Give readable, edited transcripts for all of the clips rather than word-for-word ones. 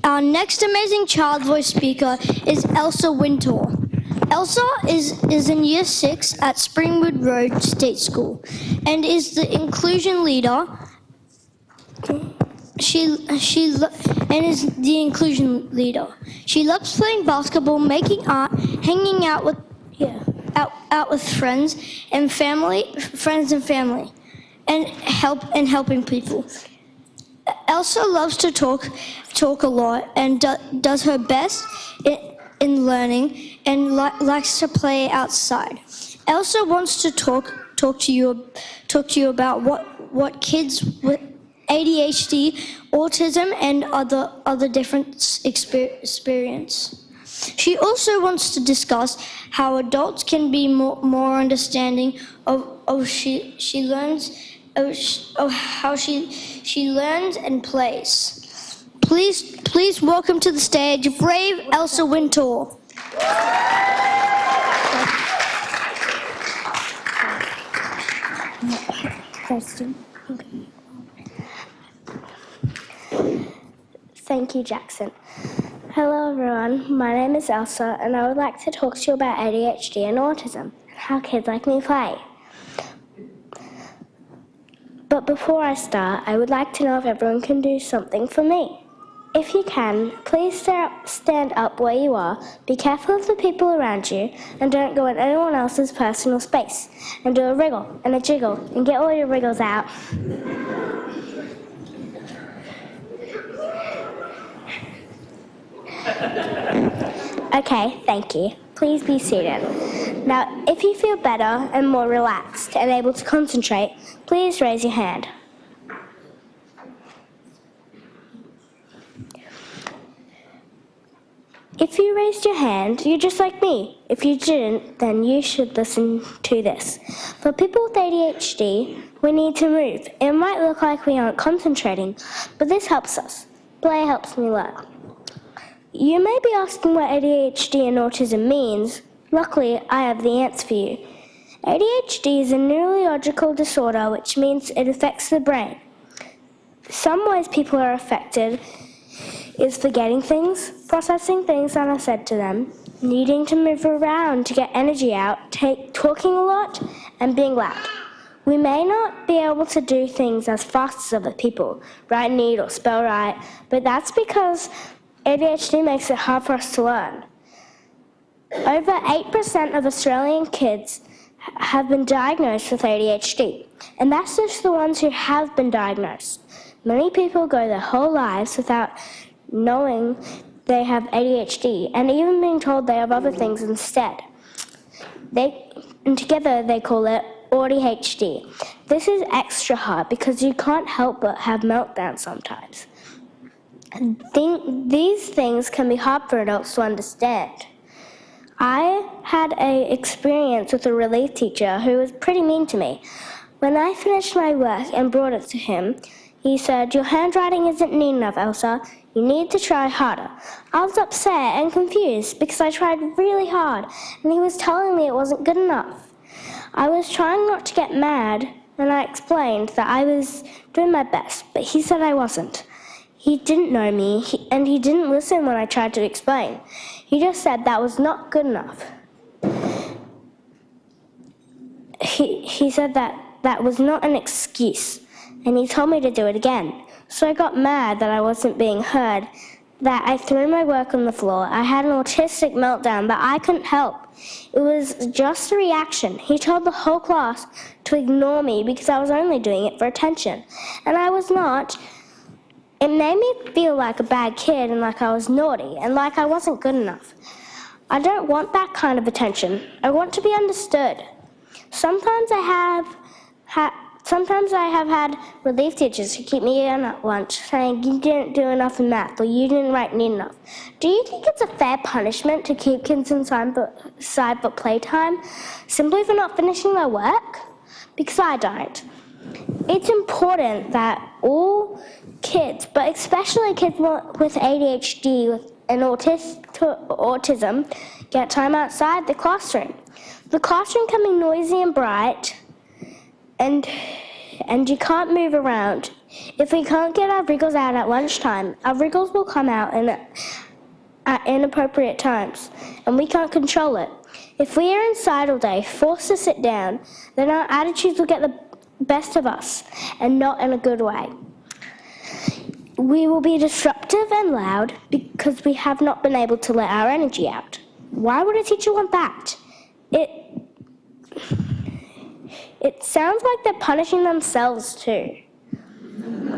Our next amazing child voice speaker is Elsa Wintour. Elsa is in Year 6 at Springwood Road State School and is the inclusion leader. She is the inclusion leader. She loves playing basketball, making art, hanging out with friends and family, and helping people. Elsa loves to talk a lot and does her best in learning and likes to play outside. Elsa wants to talk to you about what kids with ADHD, autism, and other different experience. She also wants to discuss how adults can be more understanding of how she learns and plays. Please welcome to the stage brave Elsa Wintour. Thank you, Jackson. Hello everyone, my name is Elsa and I would like to talk to you about ADHD and autism and how kids like me play. But before I start, I would like to know if everyone can do something for me. If you can, please stand up where you are, be careful of the people around you, and don't go in anyone else's personal space. And do a wriggle and a jiggle, and get all your wriggles out. Okay, thank you. Please be seated. Now, if you feel better and more relaxed and able to concentrate, please raise your hand. If you raised your hand, you're just like me. If you didn't, then you should listen to this. For people with ADHD, we need to move. It might look like we aren't concentrating, but this helps us. Play helps me learn. You may be asking what ADHD and autism means. Luckily, I have the answer for you. ADHD is a neurological disorder, which means it affects the brain. Some ways people are affected is forgetting things, processing things that are said to them, needing to move around to get energy out, talking a lot, and being loud. We may not be able to do things as fast as other people, write neat or spell right, but that's because ADHD makes it hard for us to learn. Over 8% of Australian kids have been diagnosed with ADHD, and that's just the ones who have been diagnosed. Many people go their whole lives without knowing they have ADHD and even being told they have other things instead. And together they call it Auti-HD. This is extra hard because you can't help but have meltdowns sometimes. These things can be hard for adults to understand. I had an experience with a relief teacher who was pretty mean to me. When I finished my work and brought it to him, he said, "Your handwriting isn't neat enough, Elsa. You need to try harder." I was upset and confused because I tried really hard and he was telling me it wasn't good enough. I was trying not to get mad and I explained that I was doing my best, but he said I wasn't. He didn't know me and he didn't listen when I tried to explain. He just said that was not good enough. He said that was not an excuse and he told me to do it again. So I got mad that I wasn't being heard, that I threw my work on the floor. I had an autistic meltdown that I couldn't help. It was just a reaction. He told the whole class to ignore me because I was only doing it for attention. And I was not. It made me feel like a bad kid and like I was naughty and like I wasn't good enough. I don't want that kind of attention. I want to be understood. Sometimes I have had relief teachers who keep me in at lunch saying you didn't do enough in math or you didn't write neat enough. Do you think it's a fair punishment to keep kids inside for playtime simply for not finishing their work? Because I don't. It's important that all kids, but especially kids with ADHD and autism, get time outside the classroom. The classroom can be noisy and bright, and and you can't move around. If we can't get our wriggles out at lunchtime, our wriggles will come out at inappropriate times, and we can't control it. If we are inside all day, forced to sit down, then our attitudes will get the best of us, and not in a good way. We will be disruptive and loud because we have not been able to let our energy out. Why would a teacher want that? It sounds like they're punishing themselves too.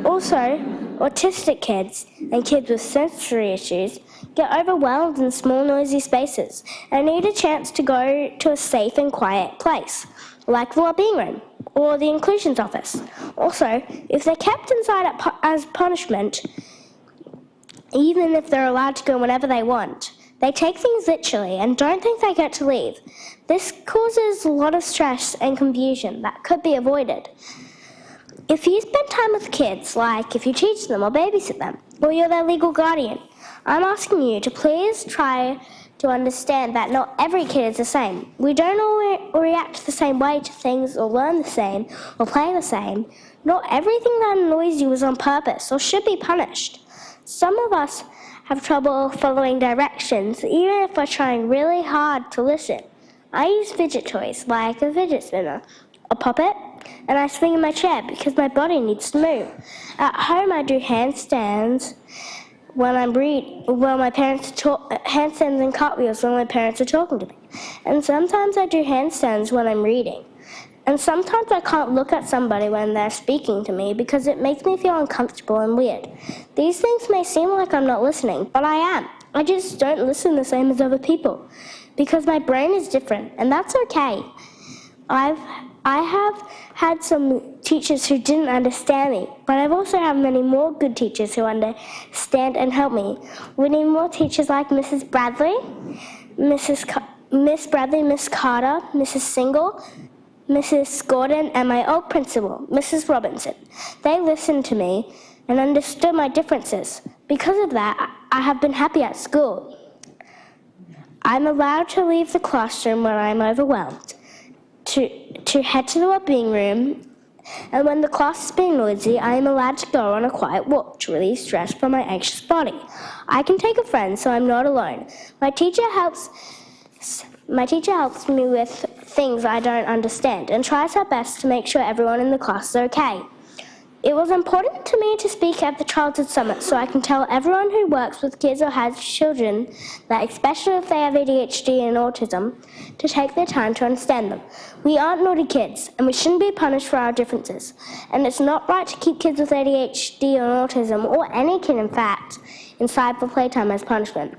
Also, autistic kids and kids with sensory issues get overwhelmed in small noisy spaces and need a chance to go to a safe and quiet place, like the wellbeing room or the inclusions office. Also, if they're kept inside as punishment, even if they're allowed to go whenever they want, they take things literally and don't think they get to leave. This causes a lot of stress and confusion that could be avoided. If you spend time with kids, like if you teach them or babysit them, or you're their legal guardian, I'm asking you to please try to understand that not every kid is the same. We don't all react the same way to things or learn the same or play the same. Not everything that annoys you is on purpose or should be punished. Some of us have trouble following directions, even if we're trying really hard to listen. I use fidget toys, like a fidget spinner, a puppet, and I swing in my chair because my body needs to move. At home, I do handstands when my parents handstands and cartwheels when my parents are talking to me. And sometimes I do handstands when I'm reading. And sometimes I can't look at somebody when they're speaking to me because it makes me feel uncomfortable and weird. These things may seem like I'm not listening, but I am. I just don't listen the same as other people because my brain is different, and that's okay. I have had some teachers who didn't understand me, but I've also had many more good teachers who understand and help me. We need more teachers like Mrs. Bradley, Miss Bradley, Miss Carter, Mrs. Single, Mrs. Gordon, and my old principal, Mrs. Robinson. They listened to me and understood my differences. Because of that, I have been happy at school. I'm allowed to leave the classroom when I'm overwhelmed, to head to the wellbeing room, and when the class is being noisy, I am allowed to go on a quiet walk to release stress from my anxious body. I can take a friend, so I'm not alone. My teacher helps me with things I don't understand and tries her best to make sure everyone in the class is okay. It was important to me to speak at the Childhood Summit so I can tell everyone who works with kids or has children that, especially if they have ADHD and autism, to take their time to understand them. We aren't naughty kids, and we shouldn't be punished for our differences. And it's not right to keep kids with ADHD or autism, or any kid in fact, inside for playtime as punishment.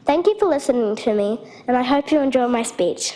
Thank you for listening to me, and I hope you enjoyed my speech.